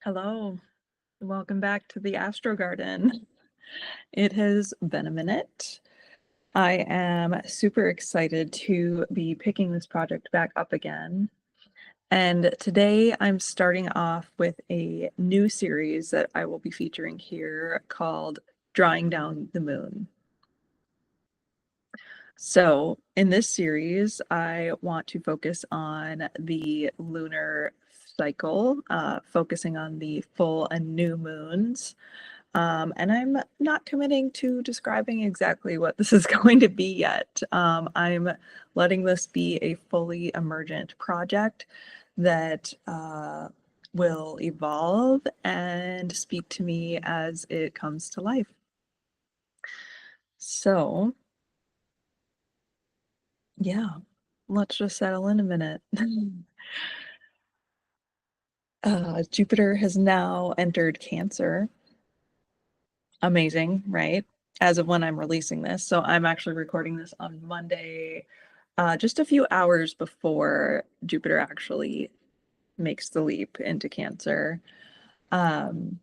Hello, welcome back to the Astro Garden. It has been a minute. I am super excited to be picking this project back up again. And today I'm starting off with a new series that I will be featuring here called Drawing Down the Moon. So in this series, I want to focus on the lunar cycle, focusing on the full and new moons. And I'm not committing to describing exactly what this is going to be yet. I'm letting this be a fully emergent project that will evolve and speak to me as it comes to life. So, yeah, let's just settle in a minute. Jupiter has now entered Cancer. Amazing, right? As of when I'm releasing this. So I'm actually recording this on Monday, just a few hours before Jupiter actually makes the leap into Cancer. The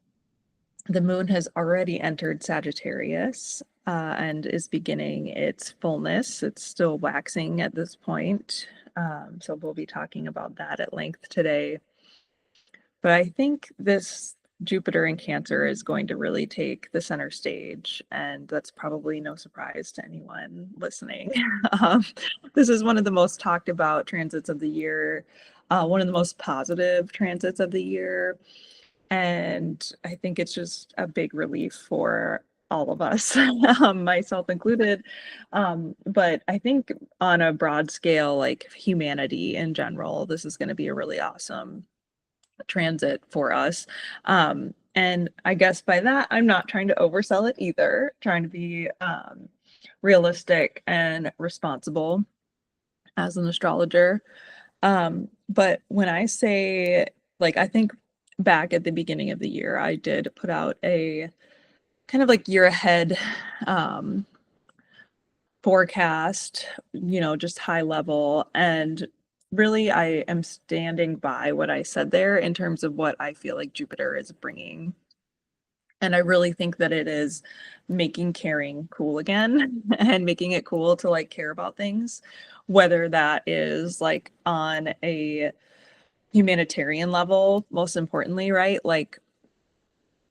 moon has already entered Sagittarius and is beginning its fullness. It's still waxing at this point. So we'll be talking about that at length today. But I think this Jupiter in Cancer is going to really take the center stage, and that's probably no surprise to anyone listening. um, this is one of the most talked about transits of the year, one of the most positive transits of the year, and I think it's just a big relief for all of us, myself included. But I think on a broad scale, like humanity in general, this is going to be a really awesome transit for us. And I guess by that, I'm not trying to oversell it either, trying to be realistic and responsible as an astrologer. But when I say, like, I think back at the beginning of the year, I did put out a kind of like year ahead forecast, just high level. And really, I am standing by what I said there in terms of what I feel like Jupiter is bringing. And I really think that it is making caring cool again and making it cool to like care about things, whether that is like on a humanitarian level, most importantly, right? Like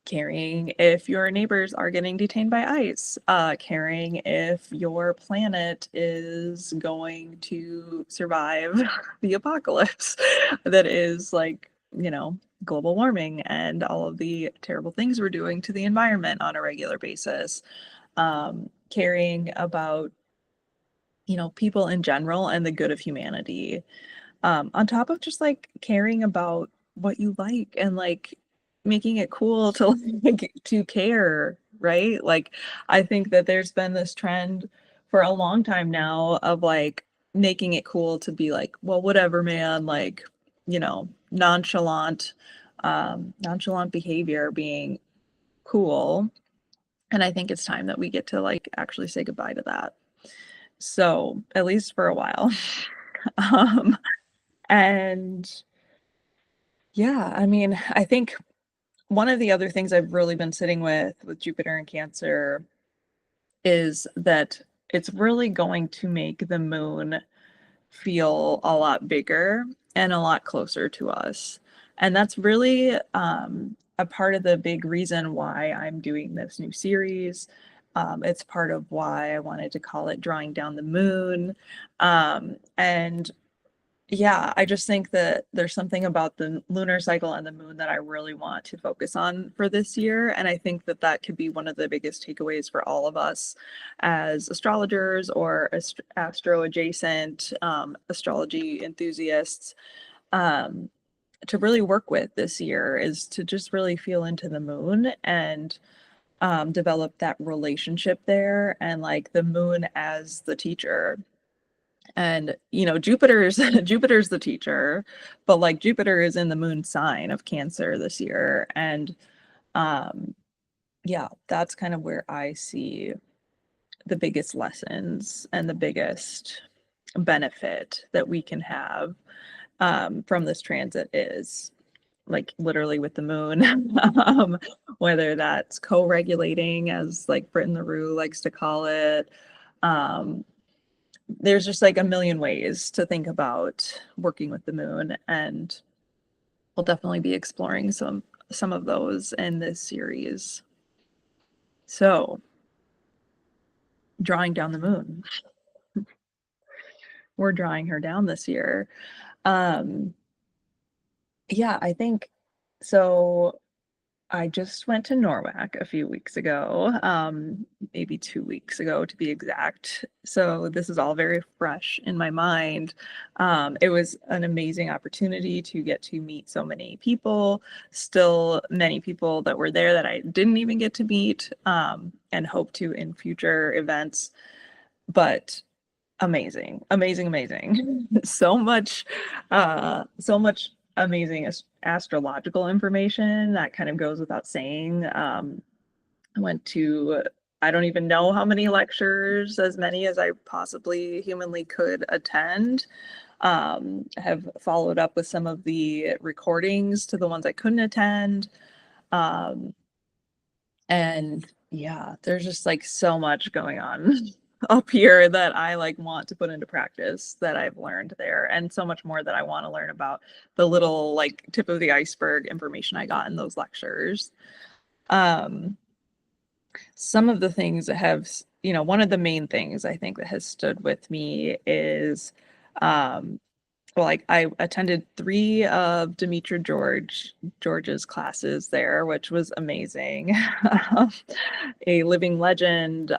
caring if your neighbors are getting detained by ice, caring if your planet is going to survive the apocalypse that is like, global warming and all of the terrible things we're doing to the environment on a regular basis. Caring about, people in general and the good of humanity. On top of just like caring about what you like and like making it cool to like to care, right? Like I think that there's been this trend for a long time now of like making it cool to be like, well, whatever, man, like, nonchalant behavior being cool. And I think it's time that we get to like actually say goodbye to that. So, at least for a while. um and yeah, I mean, I think one of the other things I've really been sitting with Jupiter and Cancer is that it's really going to make the moon feel a lot bigger and a lot closer to us. And that's really a part of the big reason why I'm doing this new series. It's part of why I wanted to call it Drawing Down the Moon. And yeah, I just think that there's something about the lunar cycle and the moon that I really want to focus on for this year. And I think that that could be one of the biggest takeaways for all of us as astrologers or astro adjacent astrology enthusiasts, to really work with this year is to just really feel into the moon and develop that relationship there and like the moon as the teacher. And Jupiter's Jupiter's the teacher, but like Jupiter is in the moon sign of Cancer this year. And yeah, that's kind of where I see the biggest lessons and the biggest benefit that we can have from this transit is like literally with the moon, whether that's co-regulating, as like Britton LaRue likes to call it. There's just like a million ways to think about working with the moon, and we'll definitely be exploring some of those in this series. So, drawing down the moon. We're drawing her down this year. Yeah, I think so. I just went to NORWAC a few weeks ago, maybe 2 weeks ago to be exact. So this is all very fresh in my mind. It was an amazing opportunity to get to meet so many people, still many people that were there that I didn't even get to meet, and hope to in future events. But amazing, amazing, amazing. So much amazing astrological information that kind of goes without saying. I went to, I don't even know how many lectures, as many as I possibly humanly could attend. Have followed up with some of the recordings to the ones I couldn't attend. And yeah, there's just like so much going on up here that I like want to put into practice that I've learned there, and so much more that I want to learn about the little like tip of the iceberg information I got in those lectures. Some of the things that have, one of the main things I think that has stood with me is, well, like I attended 3 of Demetra George's classes there, which was amazing. A living legend,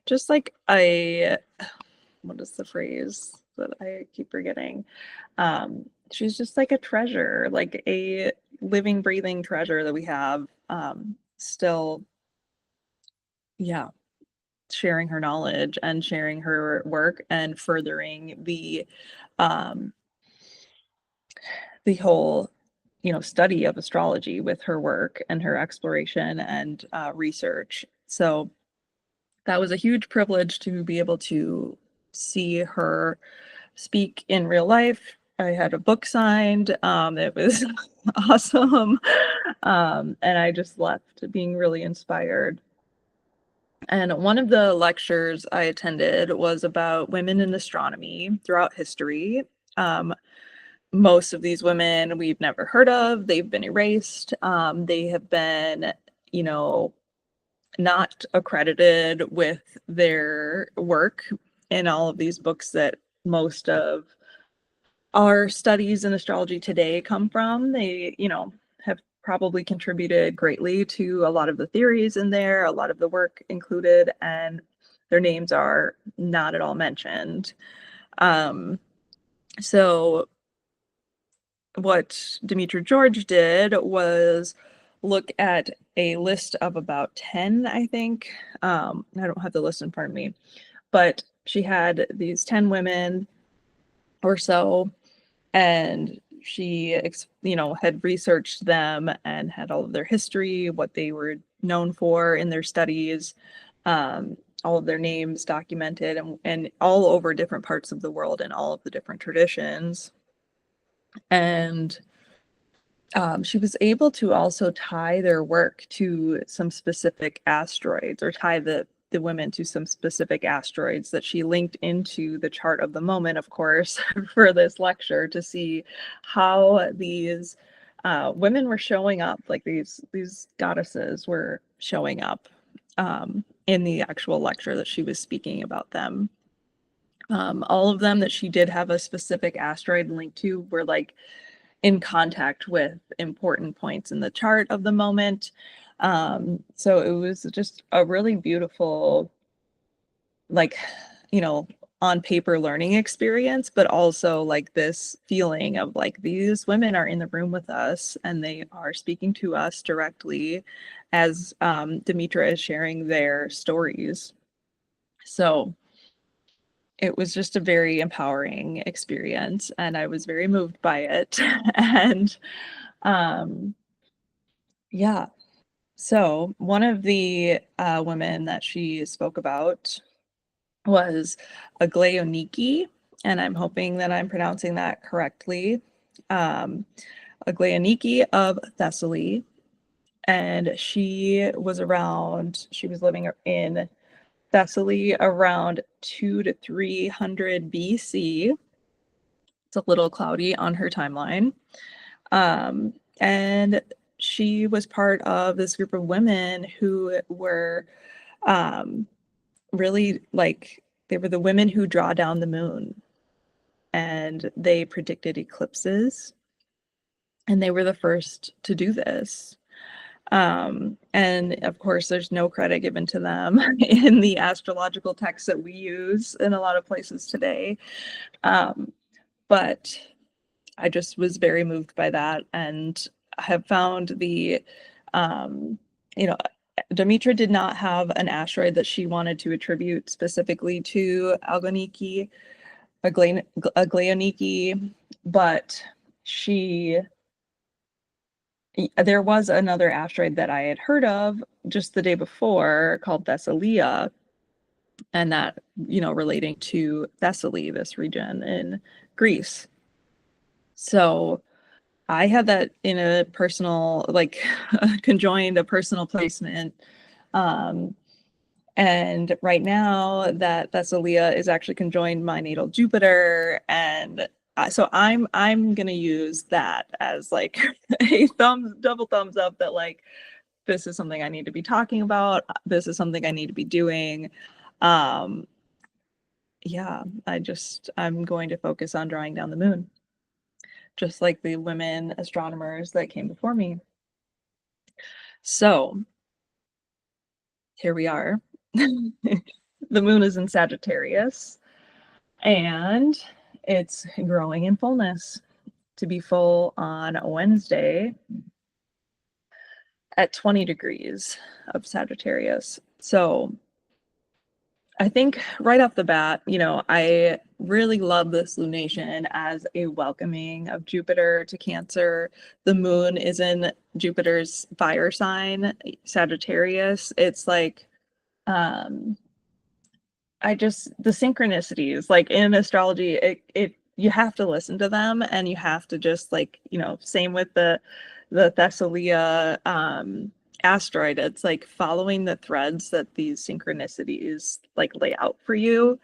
just like what is the phrase that I keep forgetting? She's just like a treasure, like a living, breathing treasure that we have, still, yeah, sharing her knowledge and sharing her work and furthering um, the whole, study of astrology with her work and her exploration and research. So that was a huge privilege to be able to see her speak in real life. I had a book signed. It was awesome. And I just left being really inspired. And one of the lectures I attended was about women in astronomy throughout history. Um, Most of these women we've never heard of. They've been erased. They have been, you know, not accredited with their work in all of these books that most of our studies in astrology today come from. They, have probably contributed greatly to a lot of the theories in there, a lot of the work included, and their names are not at all mentioned. So what Demetra George did was look at a list of about 10, I think. I don't have the list in front of me, but she had these 10 women or so, and she, had researched them and had all of their history, what they were known for in their studies, all of their names documented, and all over different parts of the world and all of the different traditions. And she was able to also tie their work to some specific asteroids, or tie the women to some specific asteroids that she linked into the chart of the moment, of course, for this lecture, to see how these women were showing up, like these goddesses were showing up in the actual lecture that she was speaking about them. All of them that she did have a specific asteroid linked to were like in contact with important points in the chart of the moment. So it was just a really beautiful, like, on paper learning experience, but also like this feeling of like these women are in the room with us and they are speaking to us directly as Demetra is sharing their stories. So it was just a very empowering experience, and I was very moved by it. And yeah, so one of the women that she spoke about was Aglaonice, and I'm hoping that I'm pronouncing that correctly. Aglaonice of Thessaly, and she was living in Thessaly around 2 to 300 BC. It's a little cloudy on her timeline. And she was part of this group of women who were really they were the women who draw down the moon, and they predicted eclipses, and they were the first to do this. And of course, there's no credit given to them in the astrological texts that we use in a lot of places today. But I just was very moved by that, and have found Demetra did not have an asteroid that she wanted to attribute specifically to Aglaonice, but there was another asteroid that I had heard of just the day before called Thessalia, and that, relating to Thessaly, this region in Greece. So I had that in a personal, conjoined a personal placement. And right now that Thessalia is actually conjoined my natal Jupiter, and so I'm gonna use that as like a double thumbs up that this is something I need to be talking about. This is something I need to be doing. Yeah, I'm going to focus on drawing down the moon, just like the women astronomers that came before me. So here we are. The moon is in Sagittarius, and it's growing in fullness to be full on Wednesday at 20 degrees of Sagittarius. So I think right off the bat, I really love this lunation as a welcoming of Jupiter to Cancer. The moon is in Jupiter's fire sign, Sagittarius. It's like, the synchronicities, like in astrology, it you have to listen to them, and you have to just same with the Thessalia asteroid. It's like following the threads that these synchronicities lay out for you.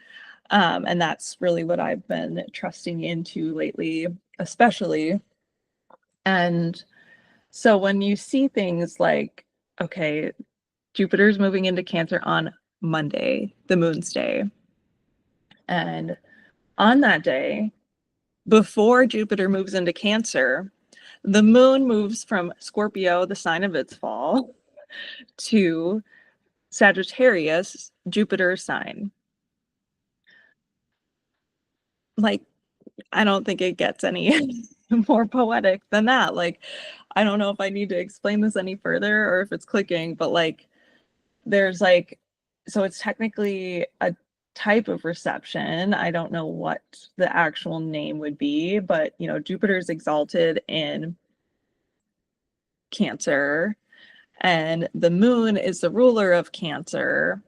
And that's really what I've been trusting into lately, especially. And so when you see things like, okay, Jupiter's moving into Cancer on Monday, the moon's day. And on that day, before Jupiter moves into Cancer, the moon moves from Scorpio, the sign of its fall, to Sagittarius, Jupiter's sign. I don't think it gets any more poetic than that. I don't know if I need to explain this any further or if it's clicking, but there's so it's technically a type of reception. I don't know what the actual name would be, but Jupiter's exalted in Cancer, and the moon is the ruler of Cancer,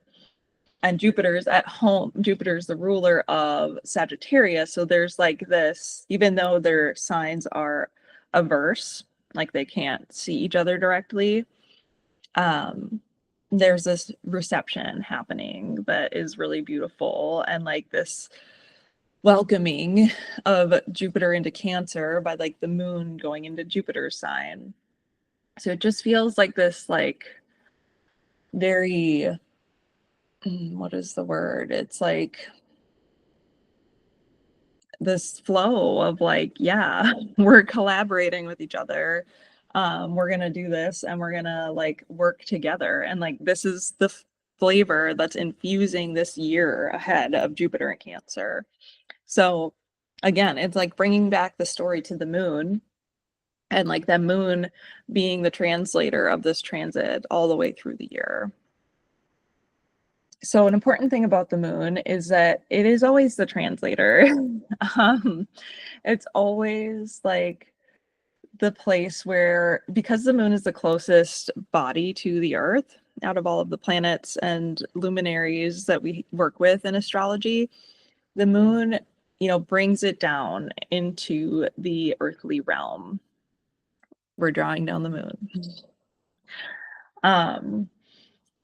and Jupiter's at home. Jupiter's the ruler of Sagittarius. So there's this, even though their signs are averse, they can't see each other directly, there's this reception happening that is really beautiful, and this welcoming of Jupiter into Cancer by the moon going into Jupiter's sign. So it just feels like this very, what is the word? It's this flow of yeah, we're collaborating with each other. We're gonna do this, and we're gonna work together, and this is the flavor that's infusing this year ahead of Jupiter and Cancer. So again, it's bringing back the story to the moon, and that moon being the translator of this transit all the way through the year. So an important thing about the moon is that it is always the translator. It's always the place where, because the moon is the closest body to the Earth out of all of the planets and luminaries that we work with in astrology, the moon, brings it down into the earthly realm. we're drawing down the moon.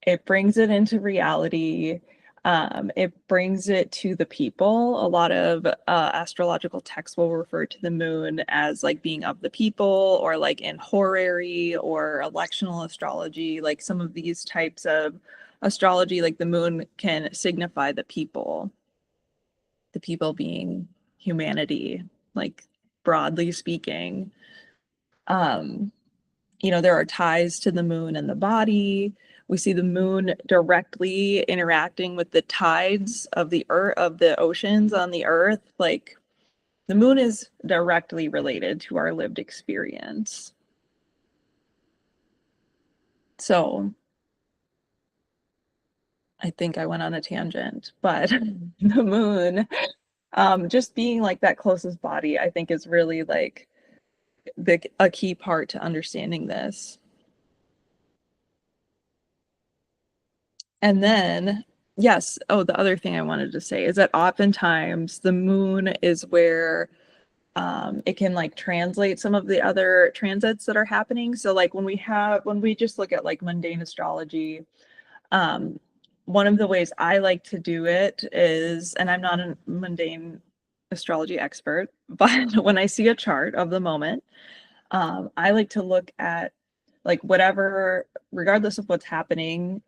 It brings it into reality. It brings it to the people. A lot of astrological texts will refer to the moon as like being of the people, or like in horary or electional astrology, like some of these types of astrology, like the moon can signify the people being humanity, like broadly speaking. There are ties to the moon and the body. We see the moon directly interacting with the tides of the earth, of the oceans on the earth. Like the moon is directly related to our lived experience. So I think I went on a tangent, but the moon, just being like that closest body, I think is really like a key part to understanding this. And then, yes, the other thing I wanted to say is that oftentimes the moon is where it can like translate some of the other transits that are happening. So like when we just look at like mundane astrology, one of the ways I like to do it is, and I'm not a mundane astrology expert, but when I see a chart of the moment, I like to look at like whatever, regardless of what's happening.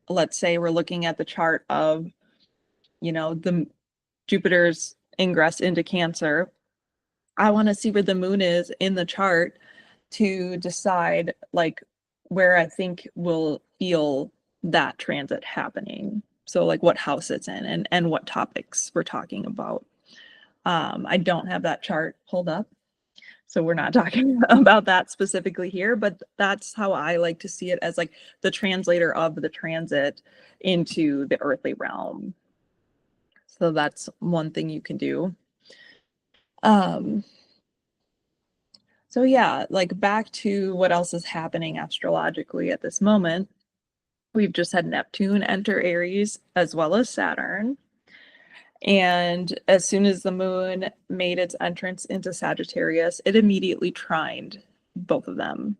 Let's say we're looking at the chart of, the Jupiter's ingress into Cancer. I want to see where the moon is in the chart to decide like where I think we'll feel that transit happening. So like what house it's in and what topics we're talking about. I don't have that chart pulled up, so we're not talking about that specifically here, but that's how I like to see it, as like the translator of the transit into the earthly realm. So that's one thing you can do. So yeah, like back to what else is happening astrologically at this moment. We've just had Neptune enter Aries as well as Saturn. And as soon as the moon made its entrance into Sagittarius, it immediately trined both of them,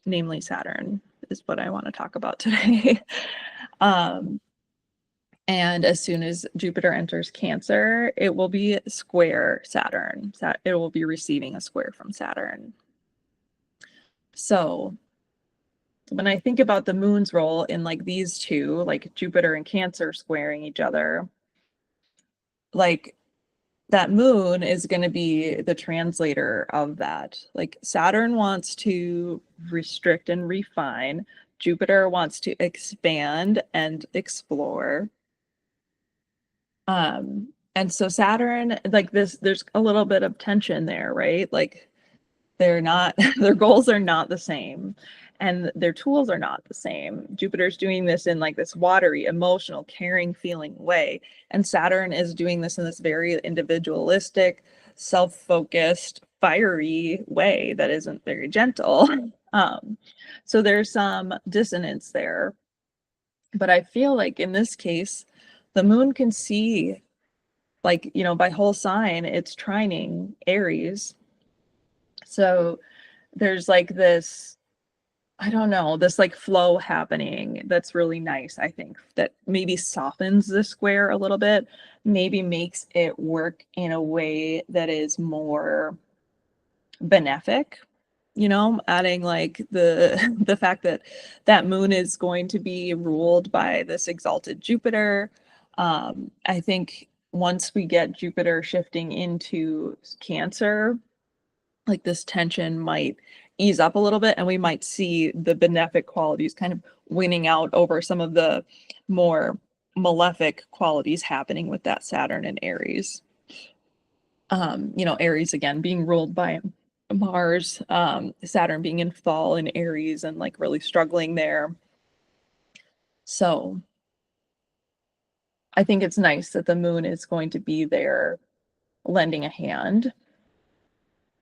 namely Saturn, is what I want to talk about today. And as soon as Jupiter enters Cancer, it will be square Saturn. It will be receiving a square from Saturn. So when I think about the moon's role in like these two, like Jupiter and Cancer squaring each other, like that moon is going to be the translator of that. Like Saturn wants to restrict and refine. Jupiter wants to expand and explore. And so Saturn, like this, there's a little bit of tension there, right? Like they're not, their goals are not the same and their tools are not the same. Jupiter's doing this in like this watery, emotional, caring, feeling way. And Saturn is doing this in this very individualistic, self-focused, fiery way that isn't very gentle. So there's some dissonance there. But I feel like in this case, the moon can see, like, by whole sign, it's trining Aries. So there's like this, I don't know, this like flow happening that's really nice, I think, that maybe softens the square a little bit, maybe makes it work in a way that is more benefic, adding like the fact that that moon is going to be ruled by this exalted Jupiter. I think once we get Jupiter shifting into Cancer, like this tension might ease up a little bit and we might see the benefic qualities kind of winning out over some of the more malefic qualities happening with that Saturn and Aries. Aries again being ruled by Mars, Saturn being in fall in Aries and like really struggling there. So I think it's nice that the moon is going to be there lending a hand.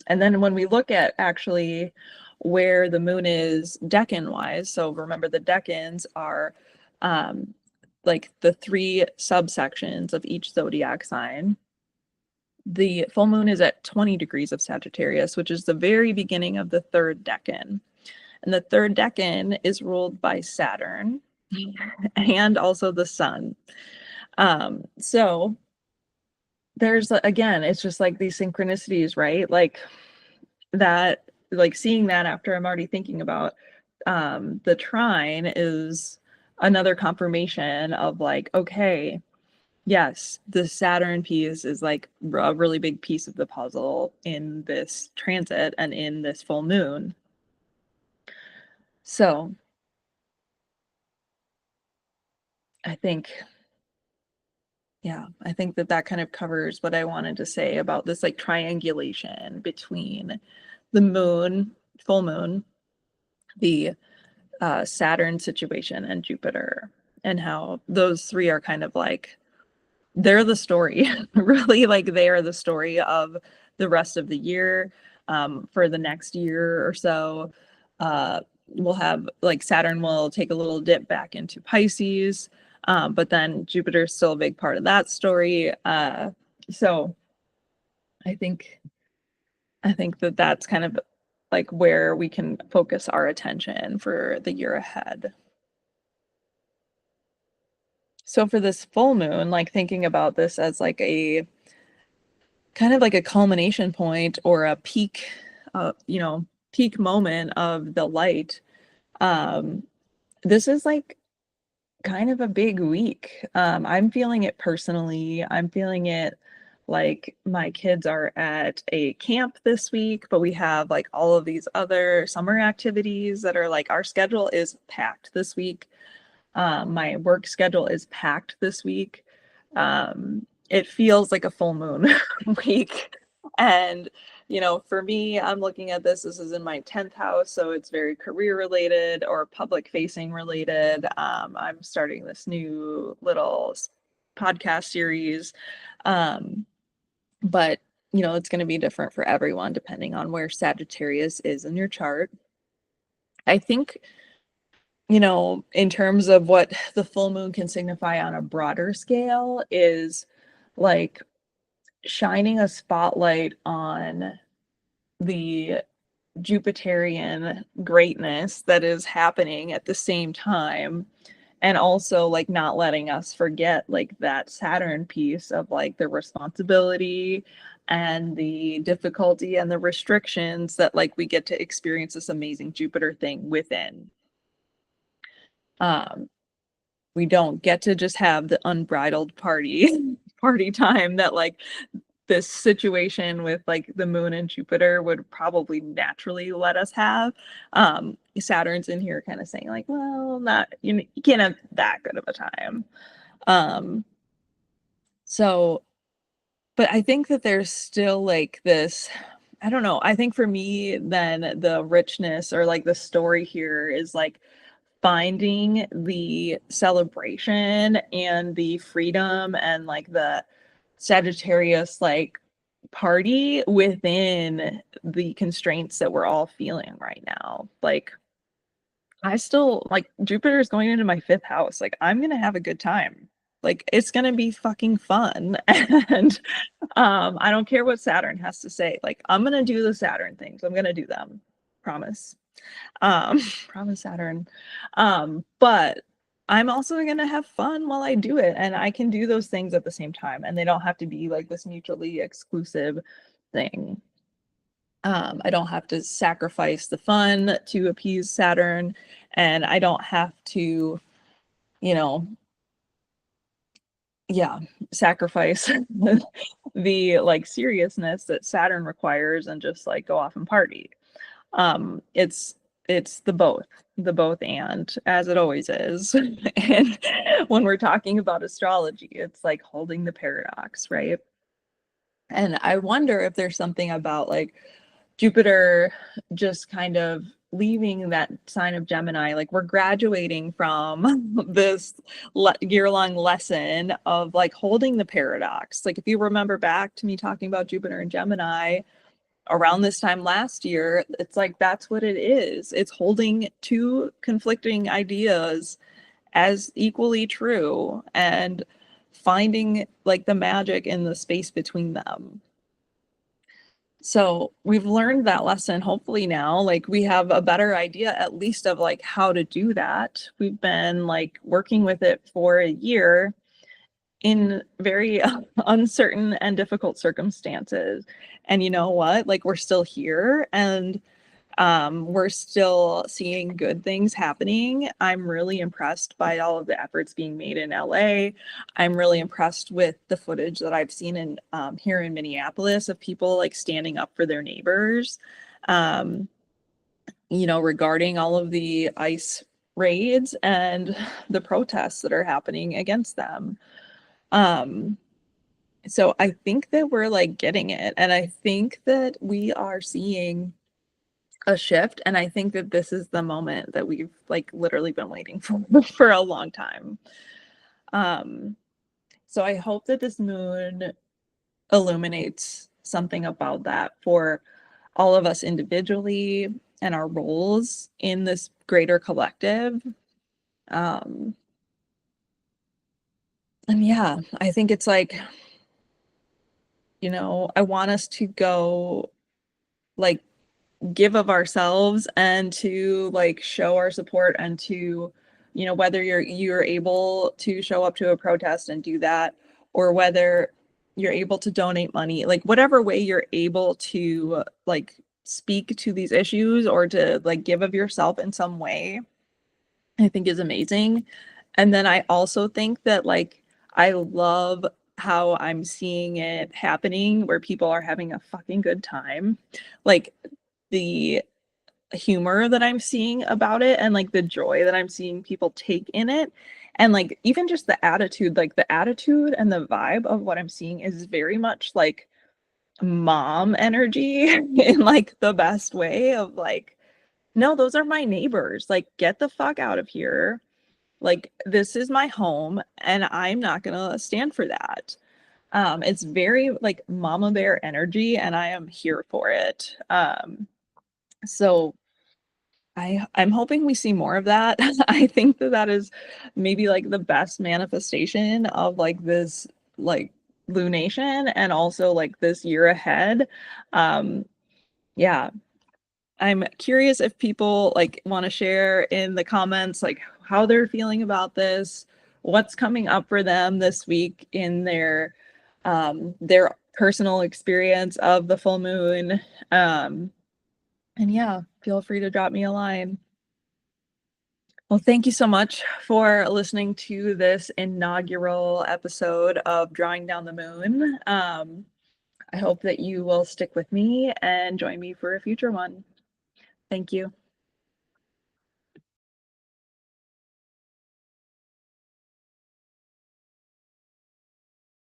And then when we look at actually where the moon is decan wise, so remember the decans are like the 3 subsections of each zodiac sign. the full moon is at 20 degrees of Sagittarius, which is the very beginning of the third decan. And the third decan is ruled by Saturn and also the sun. So there's, again, it's just like these synchronicities, right? Like that, like seeing that after I'm already thinking about the trine is another confirmation of like, okay, yes, the Saturn piece is like a really big piece of the puzzle in this transit and in this full moon. So I think, yeah, I think that kind of covers what I wanted to say about this like triangulation between the moon, full moon, the Saturn situation, and Jupiter, and how those three are kind of like, they're the story, really, like they are the story of the rest of the year. For the next year or so, we'll have like Saturn will take a little dip back into Pisces, but then Jupiter's still a big part of that story. So I think that that's kind of like where we can focus our attention for the year ahead. So for this full moon, like thinking about this as like a kind of like a culmination point or a peak, peak moment of the light. This is like kind of a big week. I'm feeling it personally. I'm feeling it like my kids are at a camp this week, but we have like all of these other summer activities that are like, our schedule is packed this week. My work schedule is packed this week. It feels like a full moon week. And, for me, I'm looking at this is in my 10th house. So it's very career related or public facing related. I'm starting this new little podcast series. But, it's going to be different for everyone depending on where Sagittarius is in your chart. I think, in terms of what the full moon can signify on a broader scale is like shining a spotlight on the Jupiterian greatness that is happening at the same time, and also like not letting us forget like that Saturn piece of like the responsibility and the difficulty and the restrictions that like we get to experience this amazing Jupiter thing within. We don't get to just have the unbridled party time that like this situation with like the moon and Jupiter would probably naturally let us have. Saturn's in here kind of saying like, well, not, you can't have that good of a time. So, but I think that there's still like this, I don't know. I think for me, then the richness or like the story here is like finding the celebration and the freedom and like the Sagittarius like party within the constraints that we're all feeling right now. Like I still like Jupiter is going into my 5th house. Like I'm gonna have a good time. Like it's gonna be fucking fun. And I don't care what Saturn has to say. Like I'm gonna do the Saturn things. I'm gonna do them. Promise. Promise Saturn. But I'm also gonna have fun while I do it, and I can do those things at the same time, and they don't have to be like this mutually exclusive thing. I don't have to sacrifice the fun to appease Saturn, and I don't have to, sacrifice the like seriousness that Saturn requires and just like go off and party. It's the both and, as it always is. And when we're talking about astrology, it's like holding the paradox, right? And I wonder if there's something about like Jupiter just kind of leaving that sign of Gemini, like we're graduating from this year-long lesson of like holding the paradox. Like if you remember back to me talking about Jupiter and Gemini around this time last year, it's like that's what it is. It's holding two conflicting ideas as equally true and finding like the magic in the space between them. So we've learned that lesson. Hopefully now, like, we have a better idea at least of like how to do that. We've been like working with it for a year in very uncertain and difficult circumstances. And you know what? Like, we're still here, and we're still seeing good things happening. I'm really impressed by all of the efforts being made in LA. I'm really impressed with the footage that I've seen in here in Minneapolis of people like standing up for their neighbors, um, you know, regarding all of the ICE raids and the protests that are happening against them. Um, so I think that we're like getting it, and I think that we are seeing a shift, and I think that this is the moment that we've like literally been waiting for for a long time. Um, so I hope that this moon illuminates something about that for all of us individually and our roles in this greater collective. Um, and yeah, I think it's like, you know, I want us to go like give of ourselves and to like show our support, and to, you know, whether you're able to show up to a protest and do that, or whether you're able to donate money, like whatever way you're able to like speak to these issues or to like give of yourself in some way, I think is amazing. And then I also think that like I love how I'm seeing it happening where people are having a fucking good time. Like the humor that I'm seeing about it, and like the joy that I'm seeing people take in it, and like even just the attitude, like the attitude and the vibe of what I'm seeing is very much like mom energy in like the best way of like, no, those are my neighbors, like get the fuck out of here, like this is my home and I'm not gonna stand for that. It's very like mama bear energy, and I am here for it. So I'm hoping we see more of that. I think that that is maybe like the best manifestation of like this like lunation, and also like this year ahead. Um, yeah, I'm curious if people like want to share in the comments like how they're feeling about this, what's coming up for them this week in their personal experience of the full moon. And yeah, feel free to drop me a line. Well, thank you so much for listening to this inaugural episode of Drawing Down the Moon. I hope that you will stick with me and join me for a future one. Thank you.